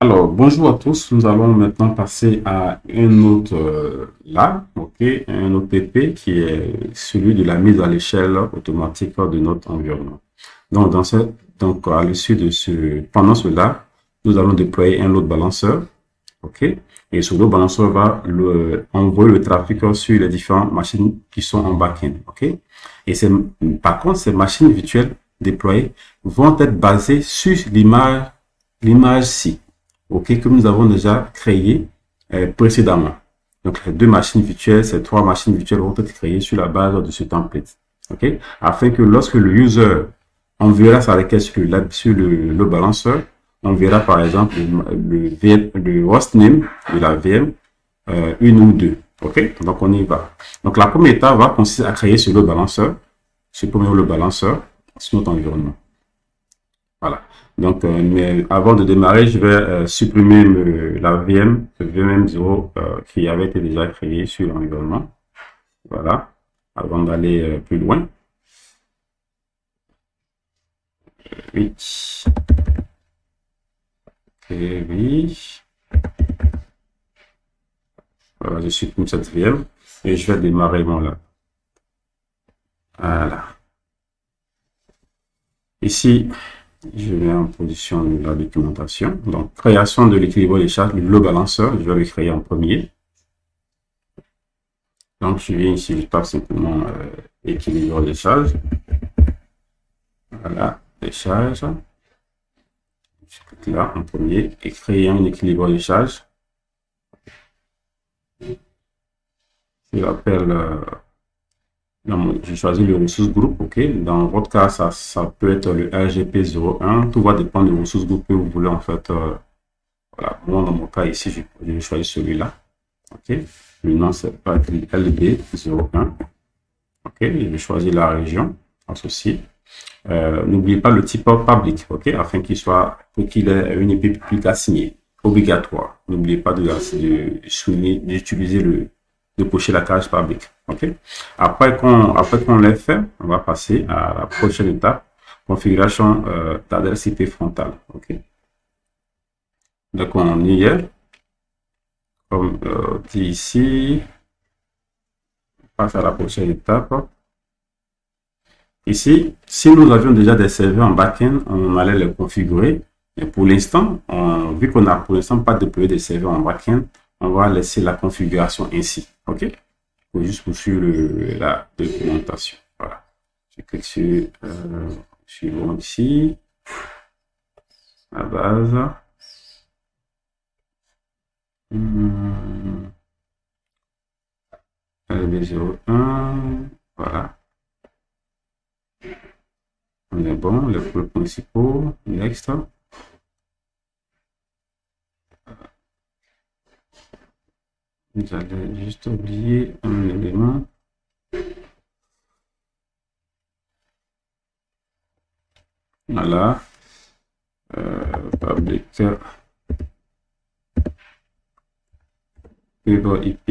Alors, bonjour à tous. Nous allons maintenant passer à un autre lab, ok, un autre PP qui est celui de la mise à l'échelle automatique de notre environnement. Donc, à l'issue de pendant cela, nous allons déployer un load balanceur, ok, et ce load balanceur va envoyer le trafic sur les différentes machines qui sont en back-end, ok. Et par contre, ces machines virtuelles déployées vont être basées sur l'image ci, ok, que nous avons déjà créé précédemment. Donc, les deux machines virtuelles, ces trois machines virtuelles vont être créées sur la base de ce template, ok, afin que lorsque le user enverra sa requête sur le balanceur, on verra par exemple le hostname de la VM, une ou deux, ok, donc on y va. Donc, la première étape va consister à créer ce load balanceur, ce premier load balanceur sur notre environnement. Voilà. Donc, mais avant de démarrer, je vais supprimer la VM, le VM0 qui avait été déjà créé sur l'environnement. Voilà. Avant d'aller plus loin. Oui. Et oui. Voilà, je supprime cette VM et je vais démarrer mon lab. Voilà. Ici, je mets en position la documentation. Donc, création de l'équilibre des charges, le load balancer, je vais le créer en premier. Donc, je viens ici, je tape simplement équilibre des charges. Voilà, les charges. Je clique là en premier et créer un équilibre de charges. Je l'appelle, je choisis le ressource groupe, ok. Dans votre cas, ça peut être le RGP01. Tout va dépendre du ressource groupe que vous voulez en fait. Voilà, moi dans mon cas ici, je choisis celui-là. Ok, le nom c'est LB01. Ok, je vais choisir la région associée. N'oubliez pas le type public, ok, afin qu'il soit, pour qu'il ait une IP publique assignée, obligatoire. N'oubliez pas d'utiliser de cocher la case public, ok. Après qu'on l'ait fait, on va passer à la prochaine étape, configuration d'adresse IP frontale, ok. Donc on y est, comme dit ici, on passe à la prochaine étape. Ici, si nous avions déjà des serveurs en back-end, on allait les configurer. Mais pour l'instant, vu qu'on n'a pour l'instant pas déployé des serveurs en back-end, on va laisser la configuration ainsi. OK? Faut juste poursuivre la documentation. Voilà. Je clique sur ici, la base. LB01. Voilà. On est bon, les points principaux. Next. Vous allez juste oublier un élément. Voilà. Public IP.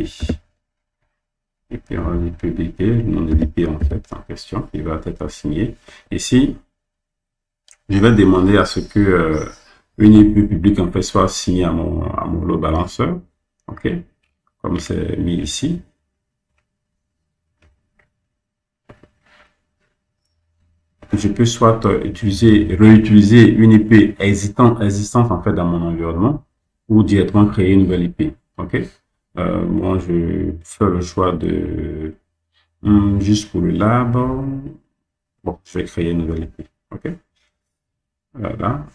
IP, on va dire public, le nom de l'IP en fait en question, qui va être assigné. Ici, je vais demander à ce que une IP publique en fait soit assignée à mon load balanceur. OK? Comme c'est mis ici. Je peux soit réutiliser une IP existante en fait dans mon environnement ou directement créer une nouvelle IP. OK? Moi, je fais le choix de juste pour le lab. Bon, je vais créer une nouvelle IP. OK? Voilà.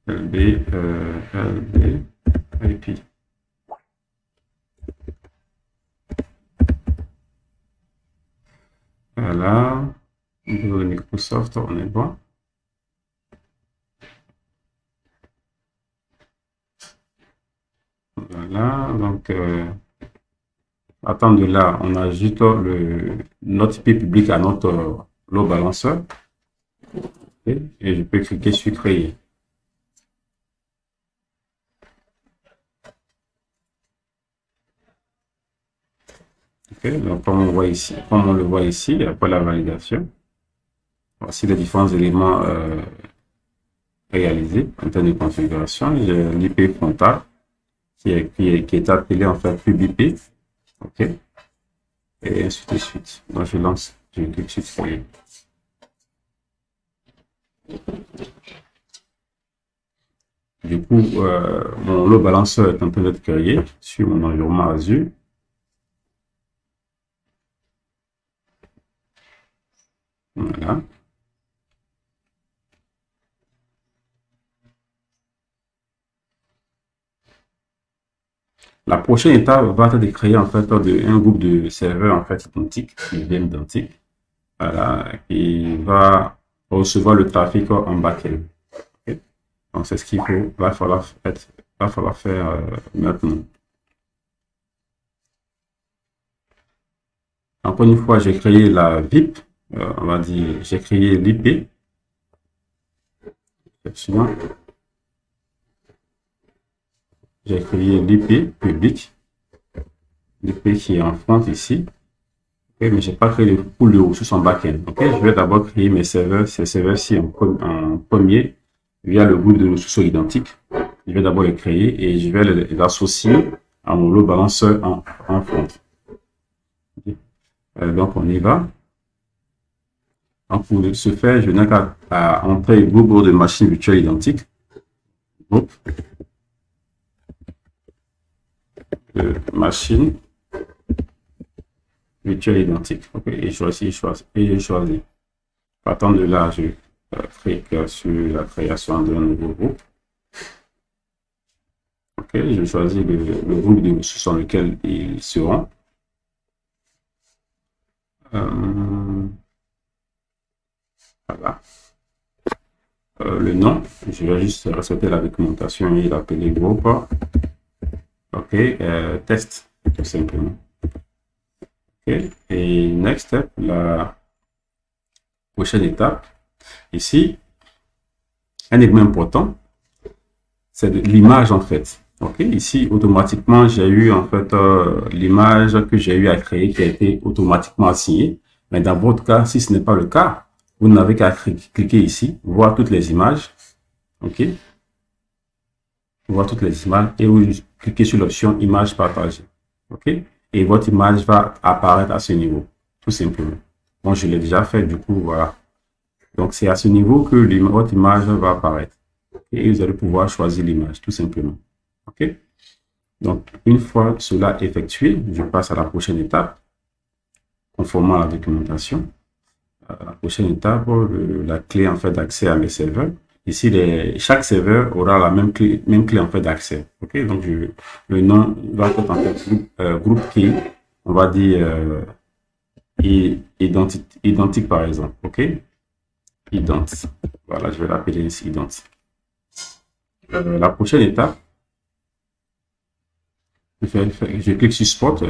LB IP. Voilà. De Microsoft, on est bon. Voilà. Donc, attendre de là, on ajoute notre IP public à notre load balanceur. Okay. Et je peux cliquer sur créer. Okay. Donc, comme on le voit ici, après la validation, Voici les différents éléments réalisés en termes de configuration. J'ai l'IP frontal qui est appelé en fait PubIP. OK. Et ainsi de suite. Donc, je lance, je clique sur créer. Du coup, mon load balancer est en train d'être créé sur mon environnement Azure. Voilà. La prochaine étape va être de créer en fait un groupe de serveurs en fait identiques, qui viennent identiques, voilà, qui va recevoir le trafic en backend. Okay. Donc c'est ce qu'il va falloir faire maintenant. Encore une fois, j'ai créé la VIP, on va dire, j'ai créé l'IP. J'ai créé l'IP public, l'IP qui est en front ici. Okay, mais je n'ai pas créé le pool de ressources en backend. Okay, je vais d'abord créer mes serveurs, ces serveurs-ci en premier via le groupe de ressources identiques. Je vais d'abord les créer et je vais les associer à mon load balancer en front. Okay. Donc on y va. Donc pour ce faire, je n'ai qu'à entrer le groupe de machines virtuelles identiques. Groupe de machines virtuelles identiques. Okay. Et je choisis. Partant de là, je clique sur la création d'un nouveau groupe. Ok, je choisis le groupe de ressources dans lequel ils seront. Voilà. Le nom, je vais juste respecter la documentation et l'appeler groupe. Ok, test, tout simplement. Ok, et next step, la prochaine étape. Ici, un élément important, c'est l'image en fait. Ok, ici automatiquement j'ai eu en fait l'image que j'ai eu à créer qui a été automatiquement assignée. Mais dans votre cas, si ce n'est pas le cas, vous n'avez qu'à cliquer ici, voir toutes les images. Ok, voir toutes les images et vous cliquez sur l'option image partagée. Ok, et votre image va apparaître à ce niveau, tout simplement. Bon, je l'ai déjà fait, du coup, voilà. Donc, c'est à ce niveau que votre image va apparaître. Et vous allez pouvoir choisir l'image, tout simplement. OK? Donc, une fois cela effectué, je passe à la prochaine étape, conformément à la documentation. La prochaine étape, la clé en fait d'accès à mes serveurs. Ici, chaque serveur aura la même clé en fait d'accès. OK? Donc, le nom va être en fait groupe key, on va dire identique par exemple. OK? Identique. Voilà, je vais l'appeler ici identique. La prochaine étape, je clique sur Spot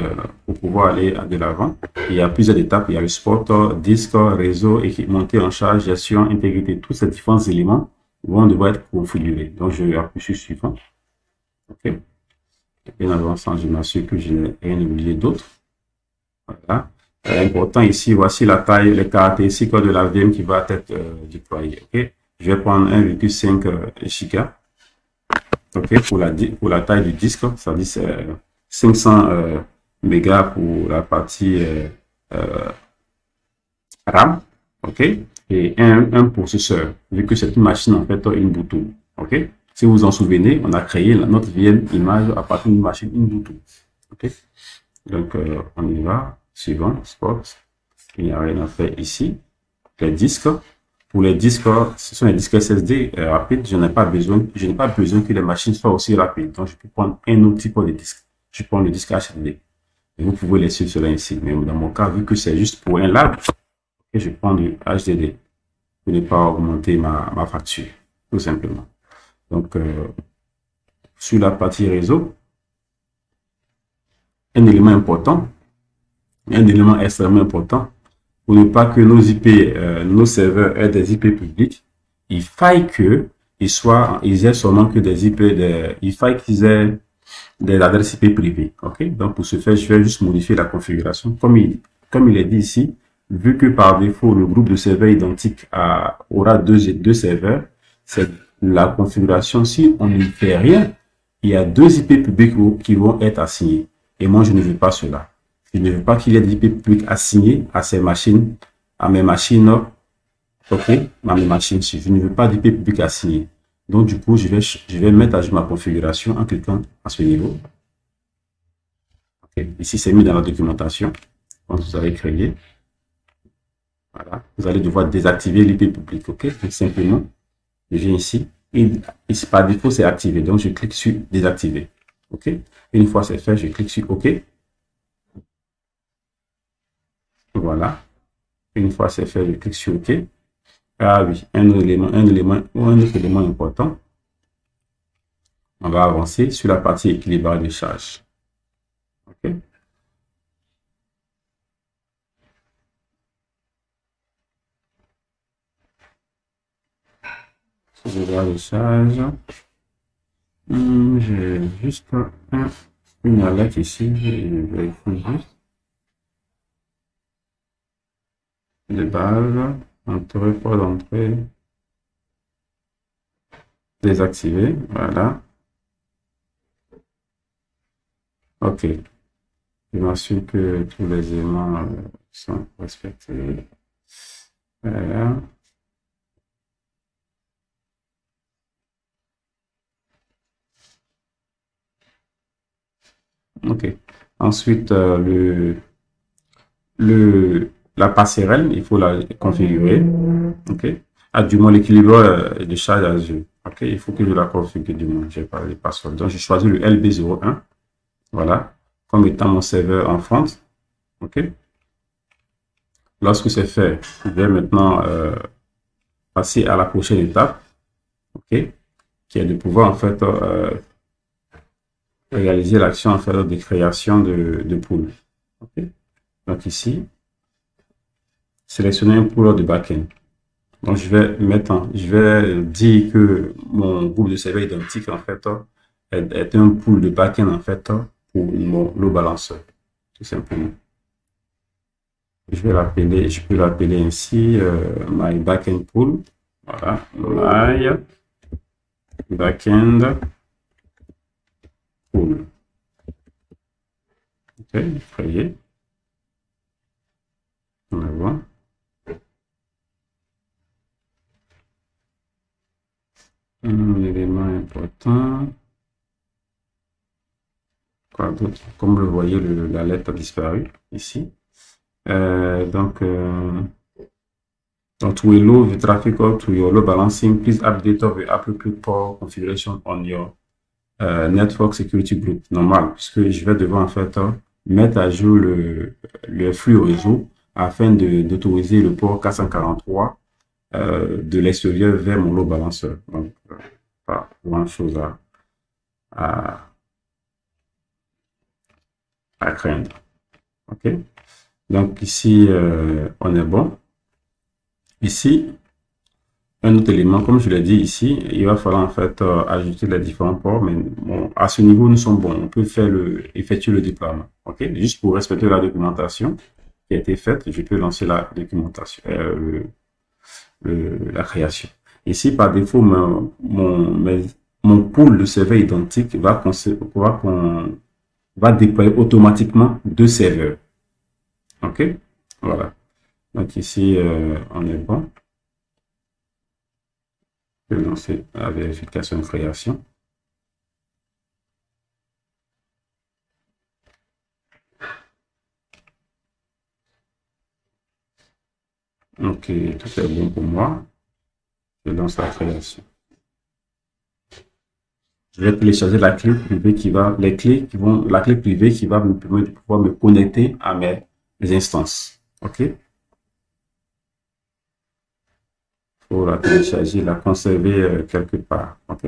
pour pouvoir aller de l'avant. Il y a plusieurs étapes. Il y a le Spot, disque, réseau, montée en charge, gestion, intégrité. Tous ces différents éléments vont devoir être configurés. Donc, je appuie sur Suivant. OK. Et en avançant, je m'assure que je n'ai rien oublié d'autre. Voilà. Important ici, voici la taille, les caractéristiques de la VM qui va être déployée. OK. Je vais prendre 1,5 giga. OK, pour la taille du disque, ça dit c'est 500 mégas pour la partie RAM. OK, et un processeur, vu que c'est une machine en fait Ubuntu. OK, si vous vous en souvenez, on a créé notre VM image à partir d'une machine Ubuntu. OK, donc on y va. Suivant, Spot. Il n'y a rien à faire ici. Les disques. Pour les disques, ce sont les disques SSD rapides. Je n'ai pas besoin que les machines soient aussi rapides. Donc, je peux prendre un autre type de disque. Je prends le disque HDD. Et vous pouvez laisser cela ici. Mais dans mon cas, vu que c'est juste pour un lab, je prends du HDD pour ne pas augmenter ma facture, tout simplement. Donc, sur la partie réseau, un élément important, un élément extrêmement important, pour ne pas que nos IP, nos serveurs aient des IP publics, il faille qu'ils aient seulement que des IP, il faille qu'ils aient des adresses IP privées. OK? Donc, pour ce faire, je vais juste modifier la configuration. Comme il est dit ici, vu que par défaut, le groupe de serveurs identique aura deux serveurs, c'est la configuration. Si on ne fait rien, il y a deux IP publics qui vont être assignés. Et moi, je ne veux pas cela. Je ne veux pas qu'il y ait des IP publics assignés à ces machines, à mes machines, ok, à mes machines. Je ne veux pas d'IP public assignés. Donc, du coup, je vais mettre à jour ma configuration en cliquant à ce niveau. Okay. Ici, c'est mis dans la documentation. Quand vous avez créé, voilà, vous allez devoir désactiver l'IP public. Ok, donc simplement, je viens ici. Et ici, par défaut, c'est activé. Donc, je clique sur désactiver. Ok, une fois c'est fait, je clique sur OK. Voilà. Une fois c'est fait, je clique sur OK. Ah oui, un autre élément important. On va avancer sur la partie équilibrage de charge. OK. Équilibrage de charge. J'ai juste une alerte ici. Je vérifie juste. De base, entrée, port d'entrée. Désactiver. Voilà. OK. Je m'assure que tous les éléments sont respectés. Voilà. OK. Ensuite, la passerelle, il faut la configurer. OK. Ah, du moins, l'équilibre de charge Azure. OK. Il faut que je la configure du moins. J'ai pas les passwords. Donc, je choisis le LB01. Voilà. Comme étant mon serveur en front. OK. Lorsque c'est fait, je vais maintenant passer à la prochaine étape. OK. Qui est de pouvoir, en fait, réaliser l'action en fait de création de pool. Okay. Donc ici, sélectionner un pool de backend. Donc je vais dire que mon groupe de serveurs identique en fait est un pool de backend en fait pour mon load balancer, tout simplement. Je peux l'appeler ainsi my backend pool. Voilà, my backend pool. Ok, créer. On va voir. Un élément important. Quoi d'autre? Comme vous le voyez, la lettre a disparu ici. To allow the traffic to your load balancing, please update of the appropriate port configuration on your network security group. Normal, puisque je vais devoir en fait mettre à jour le flux réseau afin d'autoriser le port 443 de l'extérieur vers mon load balancer. Donc, pas grand chose à craindre. OK. Donc ici, on est bon. Ici, un autre élément, comme je l'ai dit ici, il va falloir en fait ajouter les différents ports, mais bon, à ce niveau, nous sommes bons. On peut faire effectuer le déploiement. OK? Juste pour respecter la documentation qui a été faite, je peux lancer la documentation, la création. Ici, par défaut, mon pool de serveurs identiques va déployer automatiquement deux serveurs. OK? Voilà. Donc ici, on est bon. Je vais lancer la vérification de création. Ok, tout est bon pour moi. Je lance la création. Je vais télécharger la clé privée la clé privée qui va me permettre de pouvoir me connecter à mes instances. Ok. Il faut la télécharger, la conserver quelque part. Ok.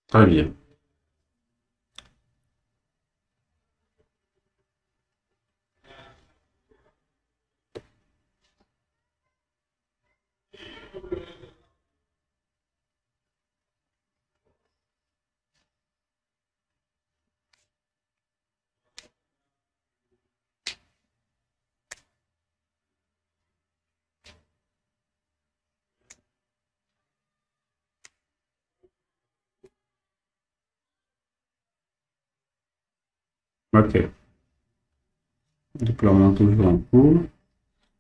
Très bien. OK. Déploiement toujours en cours.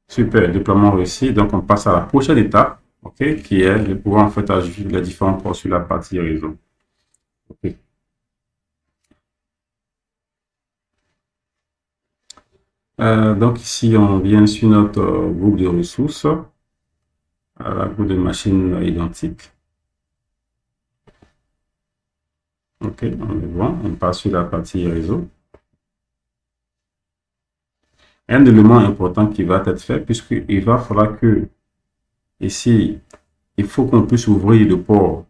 Super, déploiement réussi. Donc, on passe à la prochaine étape, OK, qui est de pouvoir en fait ajouter les différents ports sur la partie réseau. OK. Donc, ici, on vient sur notre groupe de ressources, à la groupe de machines identiques. OK, on est bon. On passe sur la partie réseau. Un élément important qui va être fait, puisqu'il va falloir que, ici, il faut qu'on puisse ouvrir le port.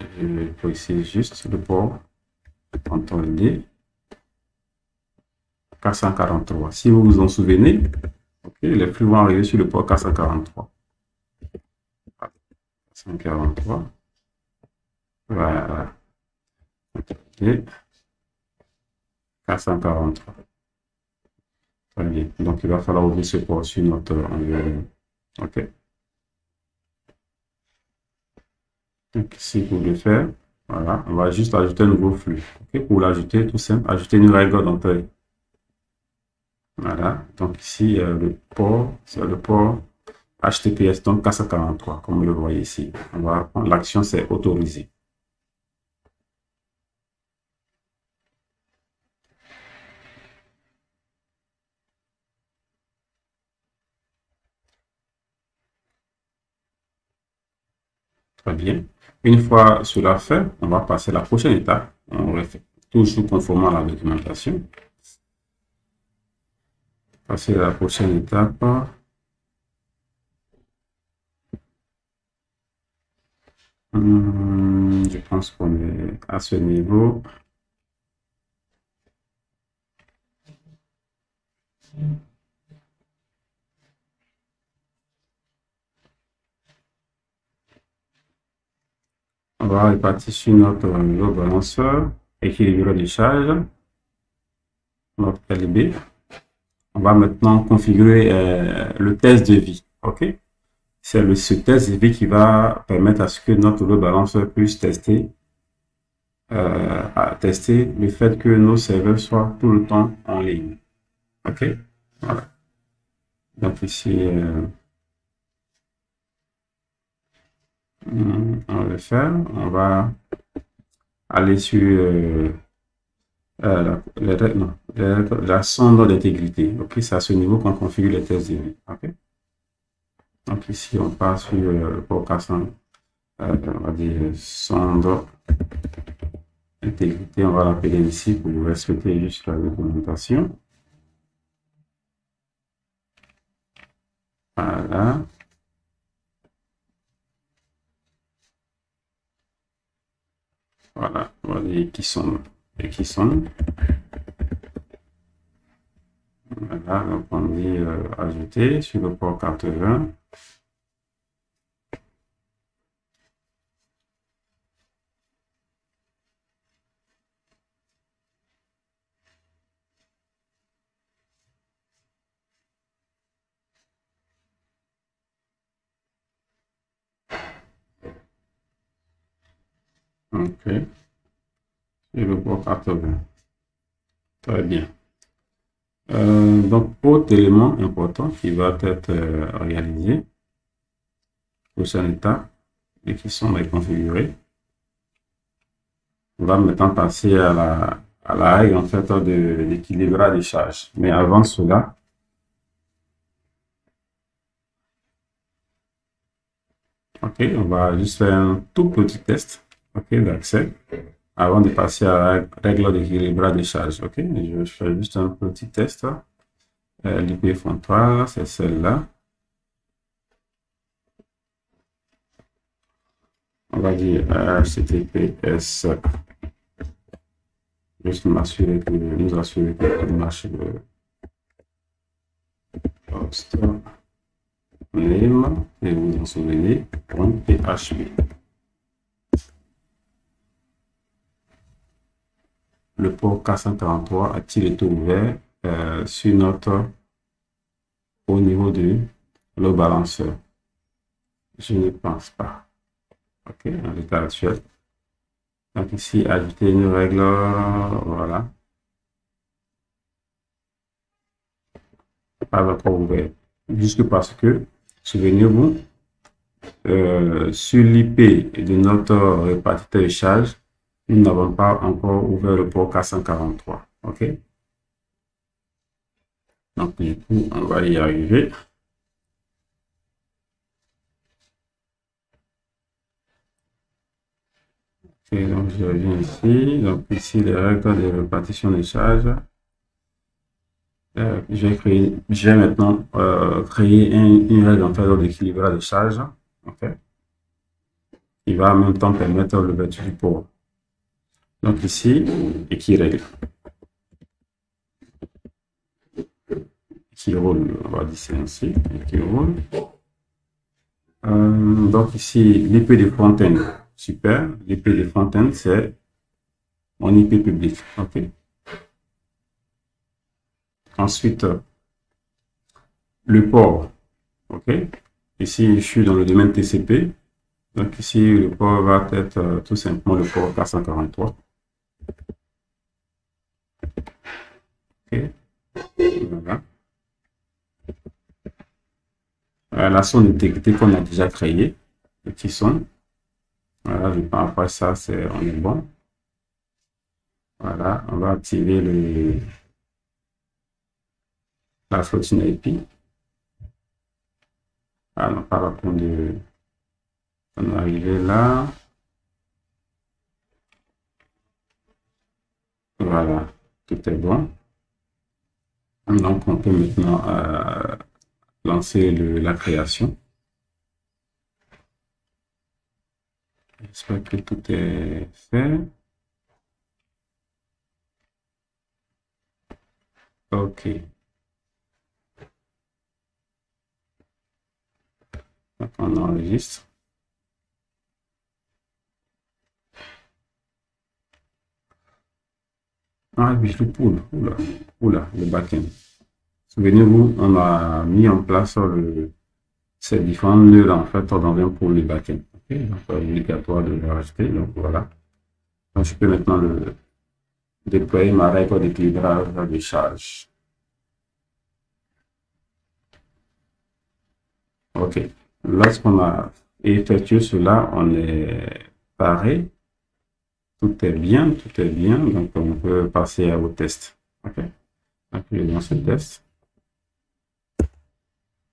Je vais préciser juste le port. CTRL D. 443. Si vous vous en souvenez, okay, les flux vont arriver sur le port 443. 443. Voilà. Okay. 443. Très bien. Donc, il va falloir ouvrir ce port sur notre environnement. OK. Donc, ici, pour le faire, voilà, on va juste ajouter un nouveau flux. Okay. Pour l'ajouter, tout simple, ajouter une règle d'entrée. Voilà. Donc, ici, le port, c'est le port HTTPS, donc 443, comme vous le voyez ici. On va prendre l'action, c'est autoriser. Très bien. Une fois cela fait, on va passer à la prochaine étape. On refait toujours conformément à la documentation. Passer à la prochaine étape. Je pense qu'on est à ce niveau. On va repartir sur notre load balanceur, équilibreur de charge, notre LB. On va maintenant configurer le test de vie. OK? C'est ce test de vie qui va permettre à ce que notre load balanceur puisse tester le fait que nos serveurs soient tout le temps en ligne. OK? Voilà. Donc ici, on va le faire. On va aller sur la sonde d'intégrité. OK? C'est à ce niveau qu'on configure les tests de vie. OK? Donc ici, on passe sur le port 400, on va dire sonde intégrité. On va l'appeler ici pour respecter juste la documentation. Voilà. Voilà, on va dire qui sont et qui sont. Voilà, donc on dit ajouter sur le port 80. OK. Et le port 80. Très bien. Donc, autre élément important qui va être réalisé, prochaine étape, et qui sont configurés. On va maintenant passer à la règle en fait de l'équilibrage des charges. Mais avant cela, OK, on va juste faire un tout petit test, OK, d'accès, avant de passer à la règle d'équilibrage des charges. OK, je fais juste un petit test. L'IP frontale, c'est celle-là. On va dire HTTPS. Juste nous assurer que tout marche le host name et vous en souvenez .php. Le port 443 a-t-il été ouvert sur notre au niveau du le balanceur? Je ne pense pas. OK, en l'état actuel. Donc ici, ajouter une règle, voilà. Pas encore ouvert. Juste parce que, souvenez-vous, sur l'IP de notre répartiteur de charge, nous n'avons pas encore ouvert le port 443. OK? Donc, du coup, on va y arriver. Et donc, je reviens ici. Donc, ici, les règles de répartition de charge. Je vais maintenant créer une règle en faveur d'équilibrage de charge. OK? Il va en même temps permettre l'ouverture du port. Donc, ici, et qui règle. Qui roule, on va dire c'est ainsi, qui roule. Donc ici, l'IP de front-end, super. L'IP de front-end, c'est mon IP public. OK. Ensuite, le port. OK. Ici, je suis dans le domaine TCP. Donc ici, le port va être tout simplement le port 443. OK. Voilà. La sonde d'intégrité qu'on a déjà créée, le petit son. Voilà, je pense après ça, on est bon. Voilà, on va activer la flottine IP. Alors, par rapport de, on est arrivé là. Voilà, tout est bon. Donc, on peut maintenant lancer la création. J'espère que tout est fait. OK. Donc, on enregistre. Ah, oui, le pool. Oula, le backend. Souvenez-vous, on a mis en place ces différents nœuds en fait dans un pool de backend. Okay, donc, obligatoire de le rajouter. Donc, voilà. Donc, je peux maintenant déployer ma règle d'équilibrage de charge. OK. Lorsqu'on a effectué cela, on est paré. Tout est bien, donc on peut passer au test. OK. Donc, je lance le test.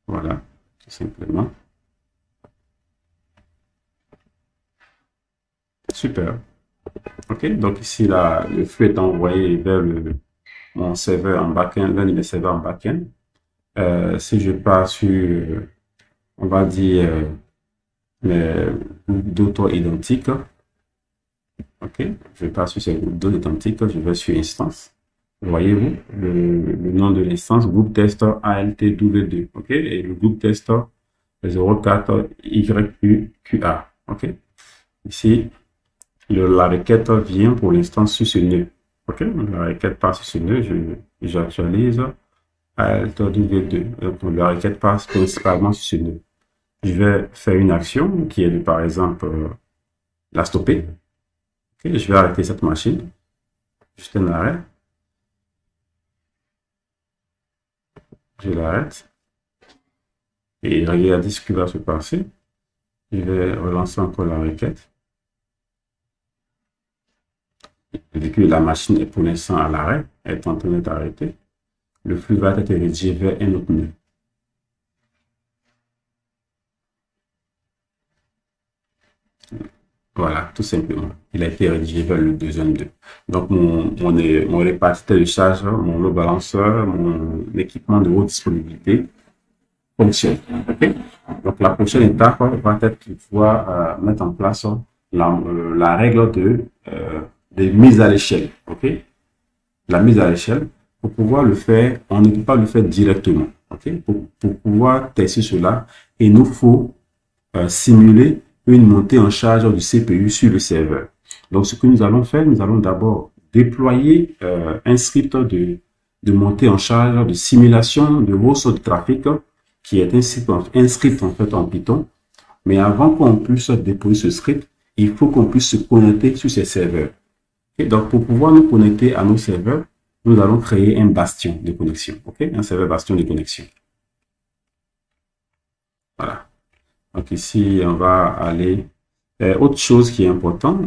Voilà, tout simplement. Super. OK, donc ici, là, le flux est envoyé vers mon serveur en backend, l'un de mes serveurs en backend. Si je passe sur, on va dire, les d'autres identiques. OK, je passe sur ces groupes d'autres identiques, je vais sur instance. Voyez-vous, le nom de l'instance, groupe test ALTW2. OK, et le groupe test 04YUQA. OK, ici, la requête vient pour l'instant sur ce nœud. OK, la requête passe sur ce nœud, j'actualise ALTW2. Donc, la requête passe principalement sur ce nœud. Je vais faire une action qui est de, par exemple, la stopper. Okay, je vais arrêter cette machine. Juste un arrêt. Je l'arrête. Et regardez ce qui va se passer. Je vais relancer encore la requête. Vu que la machine est pour l'instant à l'arrêt, elle est en train d'être arrêtée, le flux va être redirigé vers un autre nœud. Voilà, tout simplement. Il a été rédigé vers le deuxième nœud. Donc, mon répartiteur de charge, mon load balanceur, mon équipement de haute disponibilité fonctionne. Okay? Donc, la prochaine étape va être de pouvoir mettre en place la règle de mise à l'échelle. Ok, la mise à l'échelle, pour pouvoir le faire, on ne peut pas le faire directement. Ok, pour pouvoir tester cela, il nous faut simuler une montée en charge du CPU sur le serveur. Donc, ce que nous allons faire, nous allons d'abord déployer un script de montée en charge, de simulation de hausse de trafic, qui est un script en fait en Python. Mais avant qu'on puisse déployer ce script, il faut qu'on puisse se connecter sur ces serveurs. Et donc, pour pouvoir nous connecter à nos serveurs, nous allons créer un bastion de connexion. Ok, un serveur bastion de connexion. Voilà. Donc ici, on va aller. Autre chose qui est important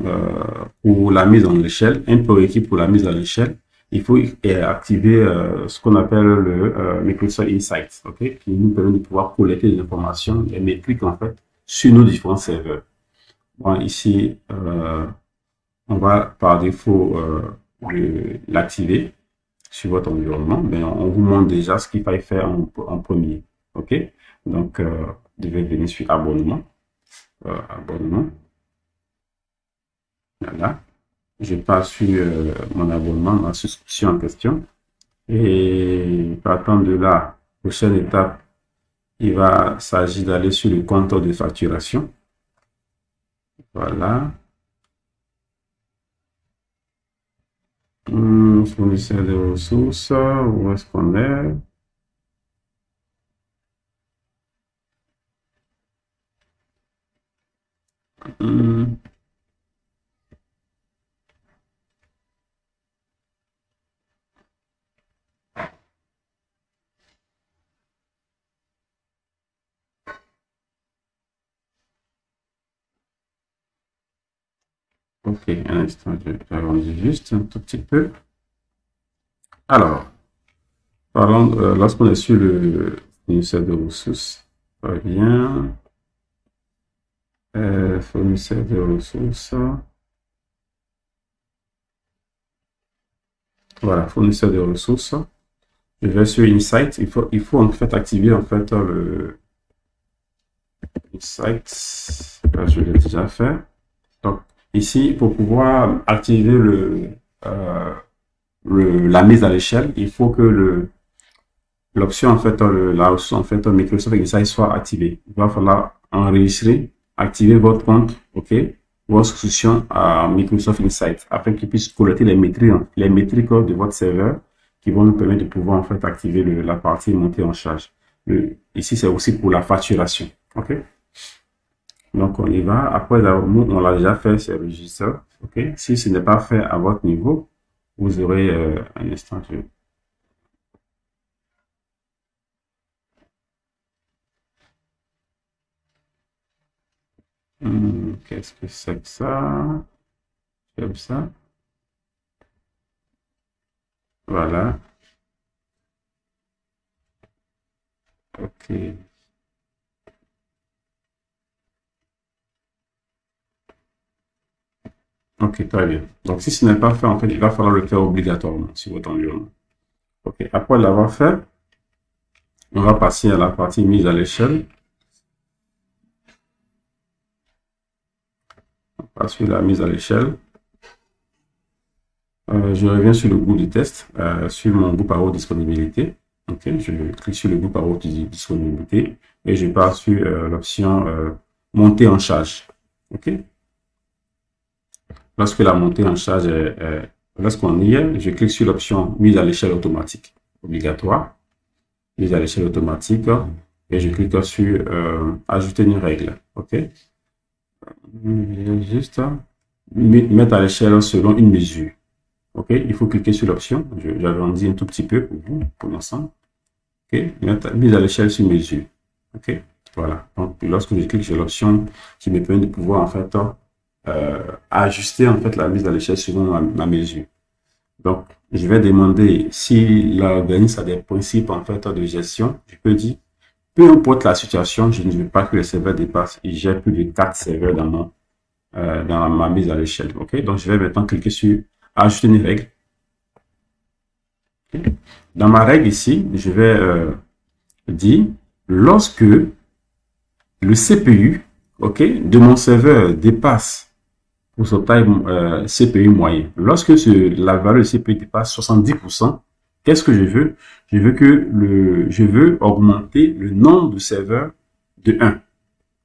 pour la mise en échelle, un prérequis pour la mise en échelle, il faut activer ce qu'on appelle le Microsoft Insights, ok, qui nous permet de pouvoir collecter des informations, des métriques en fait, sur nos différents serveurs. Bon, ici, on va par défaut l'activer sur votre environnement. Mais on vous montre déjà ce qu'il faut faire en premier, ok. Donc, vous devez venir sur abonnement. Abonnement. Voilà. Je passe sur mon abonnement, ma souscription en question. Et partant de là, prochaine étape, il va s'agir d'aller sur le compte de facturation. Voilà. Fournisseur de ressources, où est-ce qu'on est? Ok, un instant, je vais arrondir juste un tout petit peu. Alors, parlons, lorsqu'on est sur le fournisseur de ressources, très bien. Fournisseur de ressources. Voilà, fournisseur de ressources. Je vais sur Insight. Il faut en fait activer en fait le Insight. Là, je l'ai déjà fait. Donc, ici, pour pouvoir activer la mise à l'échelle, il faut que l'option en fait, la ressource en fait, Microsoft Insight soit activée. Il va falloir enregistrer, activer votre compte, ok, votre souscription à Microsoft Insight afin qu'il puisse collecter les métriques de votre serveur qui vont nous permettre de pouvoir en fait activer la partie montée en charge. Ici, c'est aussi pour la facturation, ok. Donc, on y va. Après, on l'a déjà fait, c'est registre. OK. Si ce n'est pas fait à votre niveau, vous aurez un instant. Qu'est-ce que c'est que ça? Comme ça. Voilà. OK. OK, très bien. Donc, si ce n'est pas fait, en fait, il va falloir le faire obligatoirement sur votre environnement. OK. Après l'avoir fait, on va passer à la partie mise à l'échelle. On passe sur la mise à l'échelle. Je reviens sur le groupe de test, sur mon groupe à haute disponibilité. OK, je clique sur le groupe à haute disponibilité et je pars sur l'option montée en charge. OK. Lorsque la montée en charge lorsqu'on y est, je clique sur l'option mise à l'échelle automatique obligatoire, mise à l'échelle automatique, et je clique sur ajouter une règle. OK. Juste mettre à l'échelle selon une mesure. OK, il faut cliquer sur l'option. J'agrandis un tout petit peu pour vous, pour l'ensemble. OK, mise à l'échelle sur mesure. OK, voilà. Donc, lorsque je clique sur l'option qui me permet de pouvoir en fait ajuster en fait la mise à l'échelle selon ma mesure. Donc, je vais demander si l'organisme a des principes en fait de gestion. Je peux dire, peu importe la situation, je ne veux pas que le serveur dépasse. J'ai plus de 4 serveurs dans ma mise à l'échelle. OK, donc je vais maintenant cliquer sur ajouter une règle. Okay. Dans ma règle ici, je vais dire lorsque le CPU, OK, de mon serveur dépasse pourcentage CPU moyen. Lorsque la valeur de CPU dépasse 70%, qu'est-ce que je veux? Je veux augmenter le nombre de serveurs de 1.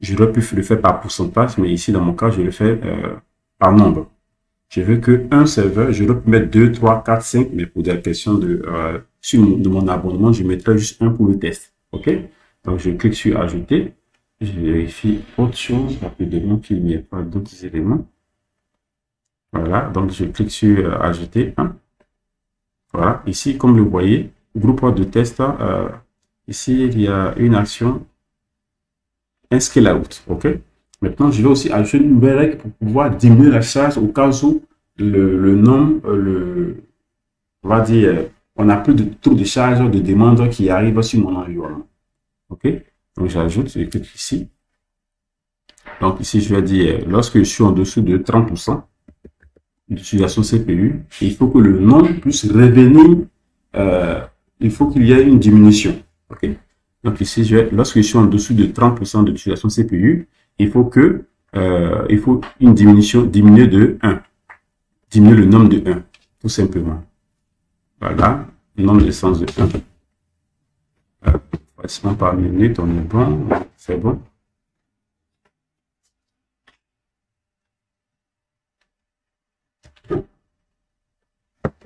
J'aurais pu le faire par pourcentage, mais ici, dans mon cas, je le fais par nombre. Je veux que un serveur, je dois mettre 2, 3, 4, 5, mais pour des questions de mon abonnement, je mettrai juste un pour le test. OK? Donc, je clique sur ajouter. Je vérifie autre chose rapidement qu'il n'y ait pas d'autres éléments. Voilà. Donc, je clique sur ajouter 1. Voilà. Ici, comme vous voyez, groupe de test, ici, il y a une action, un scale out. OK? Maintenant, je vais aussi ajouter une nouvelle règle pour pouvoir diminuer la charge au cas où le nombre, on va dire, on n'a plus de taux de charge de demande qui arrive sur mon environnement. OK? Donc, j'ajoute, je clique ici. Donc, ici, je vais dire, lorsque je suis en dessous de 30% d'utilisation CPU, il faut que le nombre puisse revenir, il faut qu'il y ait une diminution. OK? Donc, ici, lorsque je suis en dessous de 30% d'utilisation CPU, il faut une diminuer de 1. Diminuer le nombre de 1, tout simplement. Voilà, le nombre d'essence de 1. Pratiquement par minute, on est bon, c'est bon.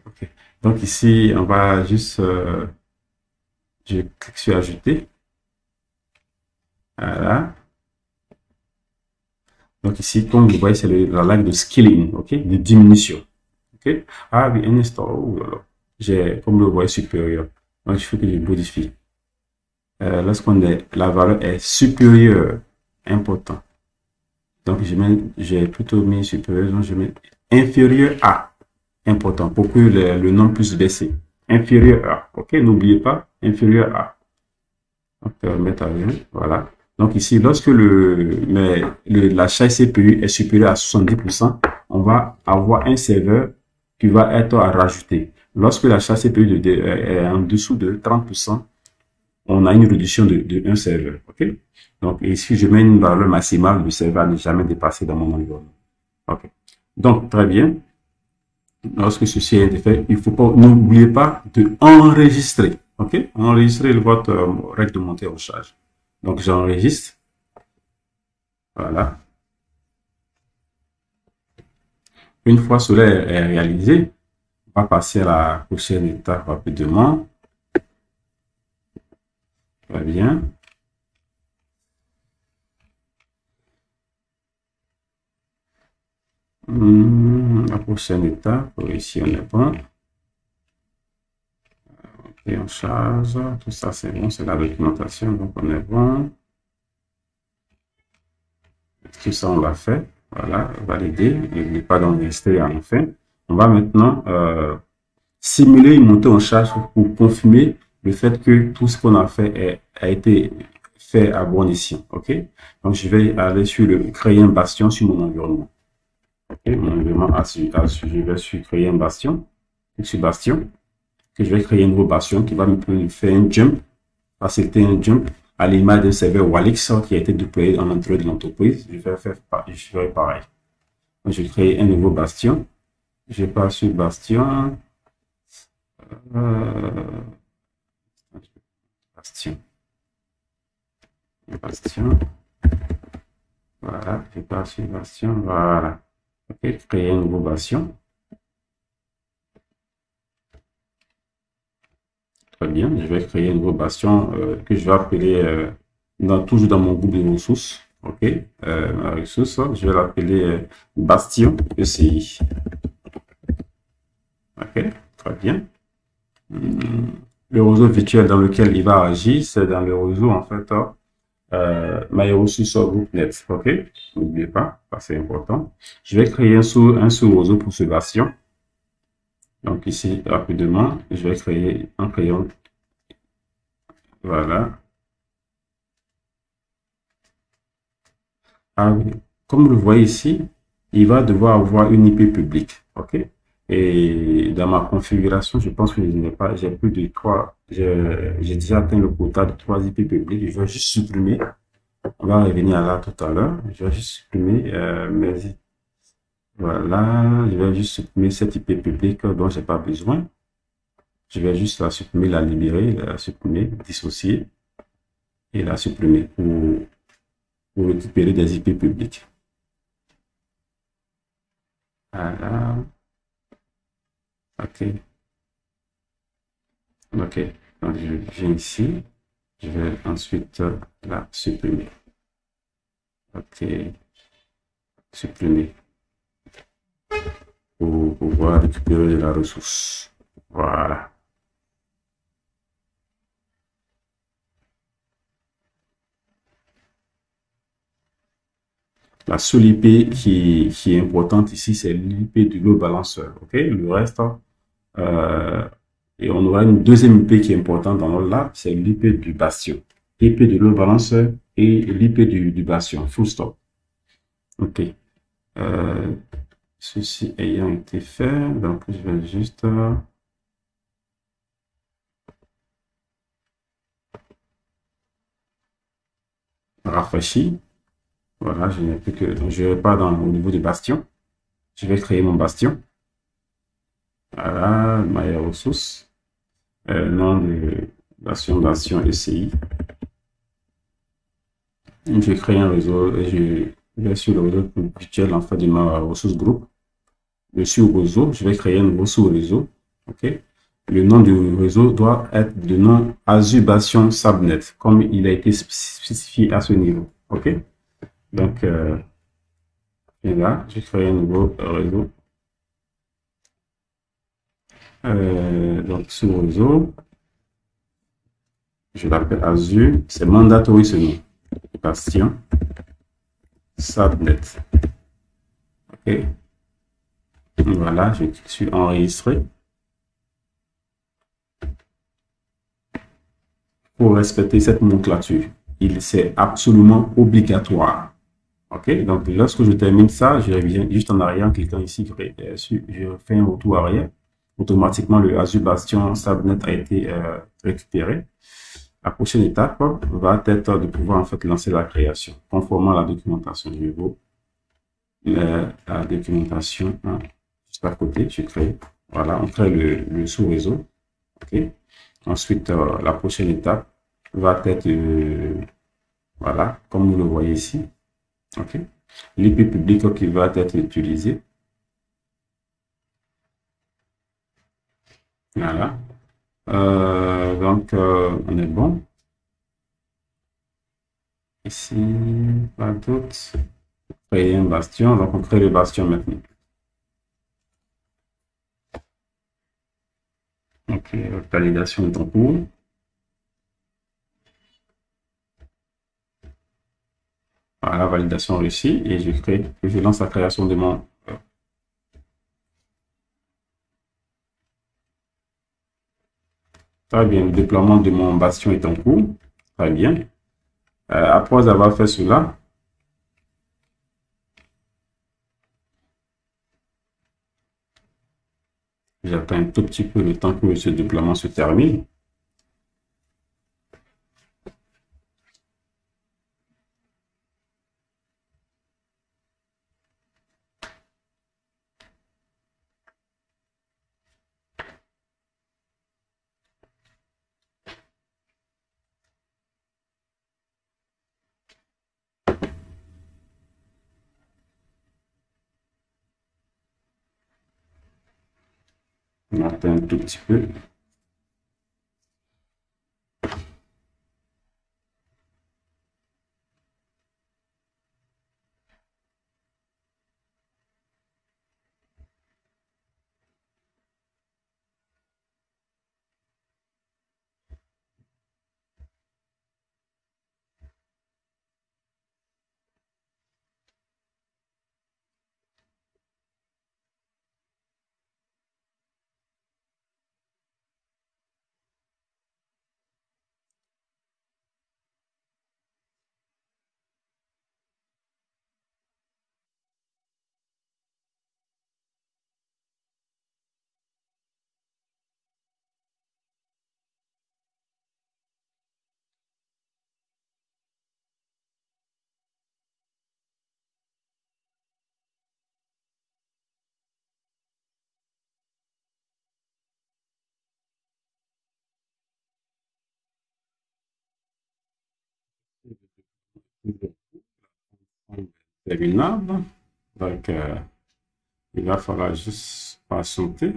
Okay. Donc ici, on va juste, je clique sur ajouter. Voilà. Donc ici, comme vous voyez, c'est la règle de scaling, ok, de diminution. Ok. Ah oui, un instant. Oh là là. J'ai, comme vous voyez, supérieur. Donc il faut que je modifie. Lorsqu'on est, la valeur est supérieure, important. Donc j'ai plutôt mis supérieur, donc je mets inférieur à, important, pour que le nombre puisse baisser. Inférieur à, ok, n'oubliez pas, inférieur à. Donc mettre à 1, voilà. Donc ici, lorsque la charge CPU est supérieure à 70%, on va avoir un serveur qui va être à rajouter. Lorsque la charge CPU est en dessous de 30%, on a une réduction de un serveur. OK? Donc ici, je mets une valeur maximale, le serveur n'est jamais dépassé dans mon environnement. OK. Donc, très bien. Lorsque ceci est fait, il faut pas, n'oubliez pas de enregistrer. OK? Enregistrer votre règle de montée en charge. Donc, j'enregistre. Voilà. Une fois cela est réalisé, on va passer à la prochaine étape rapidement. Très bien. La prochaine étape, ici on est bon. Ok, on charge, tout ça c'est bon, c'est la documentation, donc on est bon. Tout ça on l'a fait, voilà, valider, n'oubliez pas d'enregistrer à la fin. On va maintenant simuler une montée en charge pour confirmer le fait que tout ce qu'on a fait a été fait à bon escient. Ok, donc je vais aller sur créer un bastion sur mon environnement. Ok, mon environnement je vais sur créer un bastion, sur bastion, que je vais créer un nouveau bastion qui va me faire un jump, faciliter un jump à l'image d'un serveur Walix qui a été déployé en l'entrée de l'entreprise. Je vais pareil. Donc, je vais créer un nouveau bastion. Je pars sur bastion. Bastion. Voilà, je pars sur bastion. Voilà. Ok, créer un nouveau bastion. Très bien, je vais créer un nouveau bastion que je vais appeler toujours dans mon groupe de ressources. Ok, ma ressource, je vais l'appeler Bastion ECI. Ok, très bien. Le réseau virtuel dans lequel il va agir, c'est dans le réseau en fait MyRessources GroupNet. Ok, n'oubliez pas, c'est important. Je vais créer un sous-réseau pour ce bastion. Donc ici, rapidement, je vais créer un crayon. Voilà. Ah oui. Comme vous le voyez ici, il va devoir avoir une IP publique. OK? Et dans ma configuration, je pense que je n'ai pas, j'ai plus de 3, j'ai déjà atteint le quota de 3 IP publiques. Je vais juste supprimer. On va revenir à là tout à l'heure. Je vais juste supprimer Voilà, je vais juste supprimer cette IP publique dont j'ai pas besoin. Je vais juste la supprimer, la libérer, la supprimer, dissocier et la supprimer pour récupérer des IP publiques. Voilà. OK. OK. Donc, je viens ici. Je vais ensuite la supprimer. OK. Supprimer pour pouvoir récupérer la ressource. Voilà. La seule IP qui est importante ici, c'est l'IP du load balancer. OK? Le reste, et on aura une deuxième IP qui est importante dans notre lab, c'est l'IP du bastion. IP du load balancer et l'IP du bastion. Full stop. OK. Ceci ayant été fait, donc je vais juste rafraîchir. Voilà, je n'ai plus que, donc je vais pas au niveau du bastion. Je vais créer mon bastion. Voilà, my ressources. Nom de bastion ECI. Je crée un réseau et je vais sur le réseau virtuel en fait de ma ressource groupe. Le sous-réseau, je vais créer un nouveau sous-réseau. OK. Le nom du réseau doit être de nom Azure Bastion Subnet, comme il a été spécifié à ce niveau. OK. Donc, et là, je crée un nouveau réseau. Donc, sous-réseau, je l'appelle Azure. C'est mandatory ce nom. Bastion Subnet. OK. Voilà, je suis enregistré. Pour respecter cette nomenclature, c'est absolument obligatoire. OK, donc lorsque je termine ça, je reviens juste en arrière en cliquant ici, je fais un retour arrière. Automatiquement, le Azure Bastion Subnet a été récupéré. La prochaine étape va être de pouvoir en fait lancer la création, conformément à la documentation. Je vais la documentation hein, juste à côté, je crée. Voilà, on crée le sous-réseau. OK. Ensuite, la prochaine étape va être, voilà, comme vous le voyez ici. OK. L'IP public qui va être utilisé. Voilà. Donc, on est bon. Ici, pas d'autre. Créer un bastion. Donc, on crée le bastion maintenant. OK. Validation est en cours. Voilà, validation réussie. Et je lance la création de mon. Très bien. Le déploiement de mon bastion est en cours. Très bien. Après avoir fait cela, j'attends un tout petit peu le temps que ce déploiement se termine. On attend un tout petit peu. terminable. Donc, il va falloir juste patienter.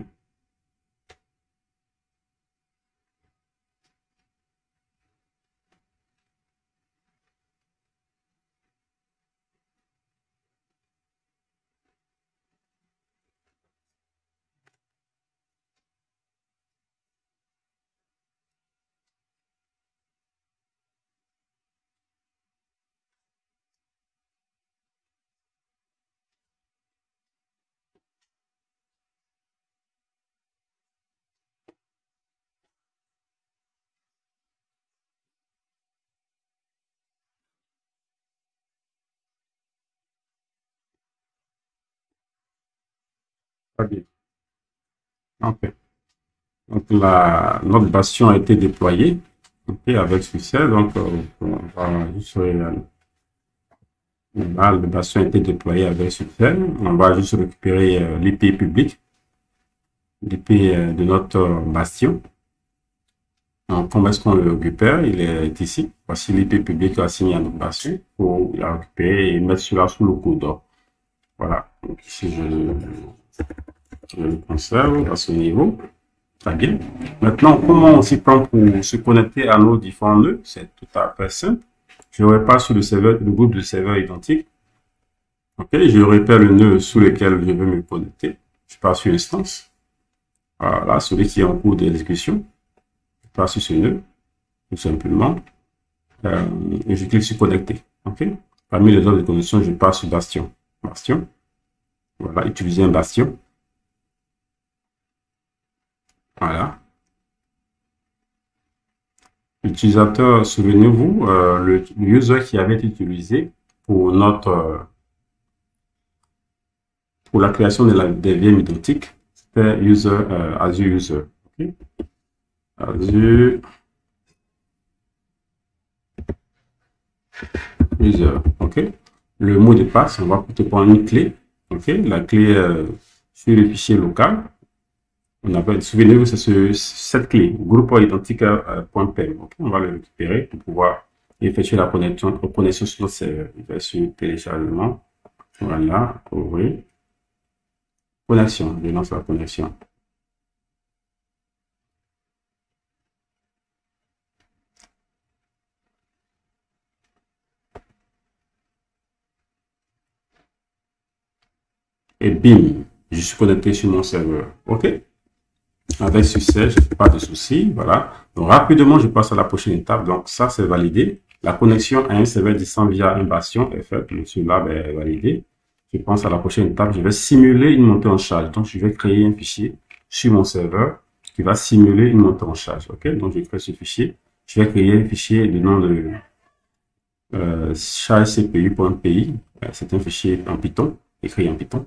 Très bien. Ok. Donc, notre bastion a été déployé, ok, avec succès. Donc, on va juste, le bastion a été déployé avec succès. On va juste récupérer l'IP public, l'IP de notre bastion. Donc, comment est-ce qu'on le récupère? Il est ici. Voici l'IP public assigné à notre bastion pour la récupérer et mettre cela sous le coude. Voilà. Donc, ici, je le conserve à ce niveau. Très bien. Maintenant, comment on s'y prend pour se connecter à nos différents nœuds? C'est tout à fait simple. Je repasse sur le serveur, le groupe de serveurs identiques. OK, je repère le nœud sur lequel je veux me connecter. Je passe sur instance. Voilà, celui qui est en cours d'exécution. Je passe sur ce nœud, tout simplement. Et je clique sur connecter. OK. Parmi les autres de connexion, je passe sur bastion. Bastion. Voilà, utiliser un bastion. Voilà. L'utilisateur, souvenez-vous, le user qui avait été utilisé pour pour la création des VM identiques, c'était Azure User. Okay. Azure User. OK. Le mot de passe, on va plutôt prendre une clé. OK. La clé sur le fichier local. Souvenez-vous, c'est cette clé, groupe identique.pem. Okay. On va le récupérer pour pouvoir effectuer la connexion sur notre serveur. Il va sur téléchargement. Voilà, ouvrir. Connexion, je lance la connexion. Et bim, je suis connecté sur mon serveur. OK. Avec succès, je n'ai pas de souci. Voilà. Donc, rapidement, je passe à la prochaine étape. Donc, ça, c'est validé. La connexion à un serveur distant via un bastion est faite. Celui-là est validé. Je pense à la prochaine étape. Je vais simuler une montée en charge. Donc, je vais créer un fichier sur mon serveur qui va simuler une montée en charge. OK. Donc, je crée ce fichier. Je vais créer un fichier du nom de charge cpu.py. C'est un fichier en Python, écrit en Python.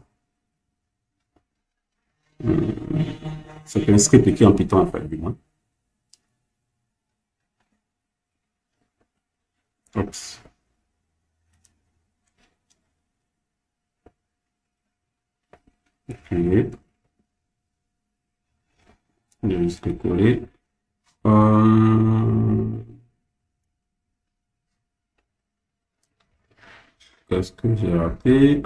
C'est un script écrit en Python, en fait, du moins. Oups. Okay. Je vais juste le coller. Qu'est-ce que j'ai raté?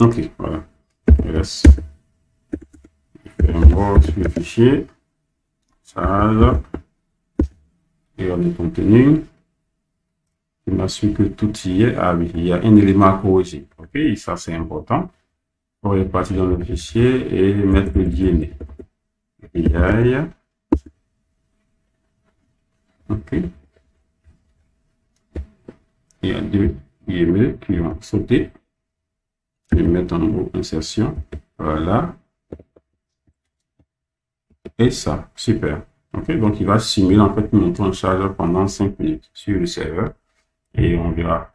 Ok, voilà. Je laisse faire un mot sur le fichier. Charge. Et on est contenu. Je m'assure que tout y est. Ah oui, il y a un élément à corriger. Ok, ça c'est important. On va partir dans le fichier et mettre le DNA. AI. Ok. Il y a deux IME qui vont sauter. Je vais mettre en mot insertion. Voilà. Et ça, super. Ok, donc il va simuler en fait une montée en charge pendant 5 minutes sur le serveur. Et on verra.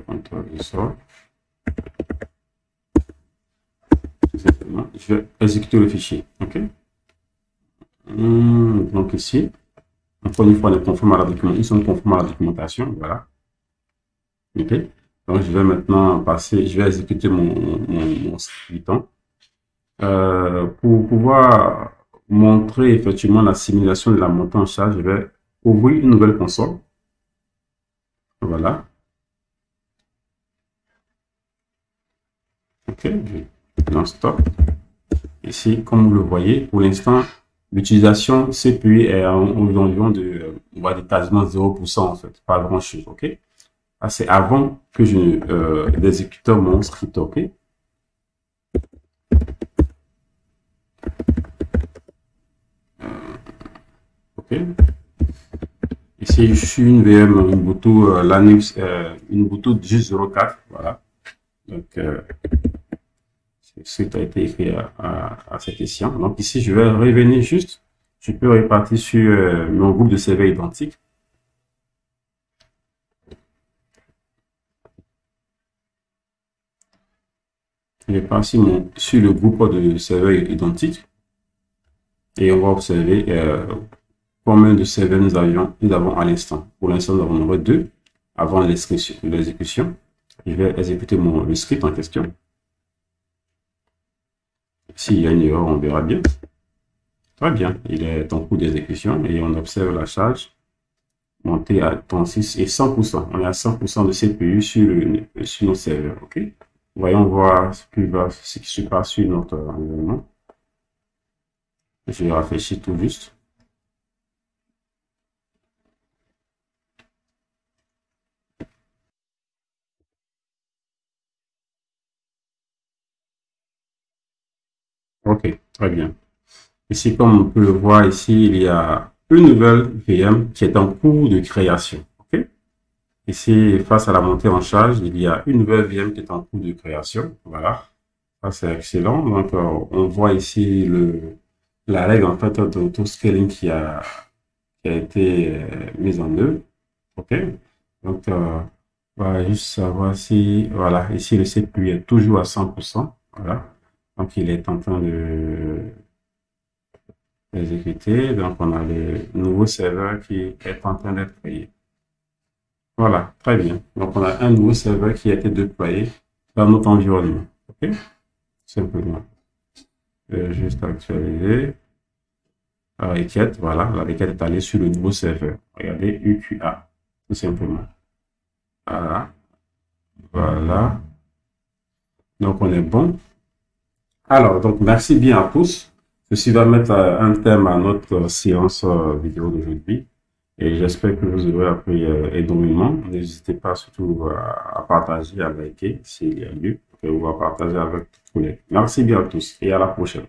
Contrôle du sort. Tout simplement. Je vais exécuter le fichier. Ok. Donc ici, encore une fois, on est conforme à la documentation. Ils sont conformes à la documentation. Voilà. Ok. Donc je vais maintenant passer, je vais exécuter mon script Python. Pour pouvoir montrer effectivement la simulation de la montée en charge, je vais ouvrir une nouvelle console. Voilà. OK, je lance stop. Ici, comme vous le voyez, pour l'instant, l'utilisation CPU est environ de, on va dire quasiment 0% en fait, pas grand chose. OK. C'est avant que je exécute mon script. OK. OK. Ici, je suis une VM Ubuntu Linux, une Ubuntu 10.04. Voilà. Donc, ce qui a été écrit à cette session. Donc, ici, je vais revenir juste. Je peux repartir sur mon groupe de serveurs identiques. Je vais passer sur le groupe de serveurs identiques. Et on va observer combien de serveurs nous avons à l'instant. Pour l'instant, nous en avons 2 avant l'exécution. Je vais exécuter le script en question. S'il y a une erreur, on verra bien. Très bien, il est en cours d'exécution et on observe la charge monter à 36 et 100%. On est à 100% de CPU sur nos serveurs. OK? Voyons voir ce qui se passe sur notre environnement. Je vais rafraîchir tout juste. OK, très bien. Ici, comme on peut le voir ici, il y a une nouvelle VM qui est en cours de création. OK? Ici, face à la montée en charge, il y a une nouvelle VM qui est en cours de création. Voilà. Ça, c'est excellent. Donc, on voit ici la règle en fait d'auto-scaling qui a été mise en œuvre. OK? Donc, on va juste savoir si, voilà, ici le CPU est toujours à 100%. Voilà. Donc, il est en train de exécuter. Donc, on a le nouveau serveur qui est en train d'être créé. Voilà, très bien. Donc, on a un nouveau serveur qui a été déployé dans notre environnement. OK? Simplement. Juste actualiser. La requête, voilà, la requête est allée sur le nouveau serveur. Regardez, UQA, tout simplement. Voilà. Voilà. Donc, on est bon. Alors, donc, merci bien à tous. Ceci va mettre un terme à notre séance vidéo d'aujourd'hui. Et j'espère que vous aurez appris énormément. N'hésitez pas surtout à partager, à liker s'il y a lieu. Et vous à partager avec tous les collègues. Merci bien à tous et à la prochaine.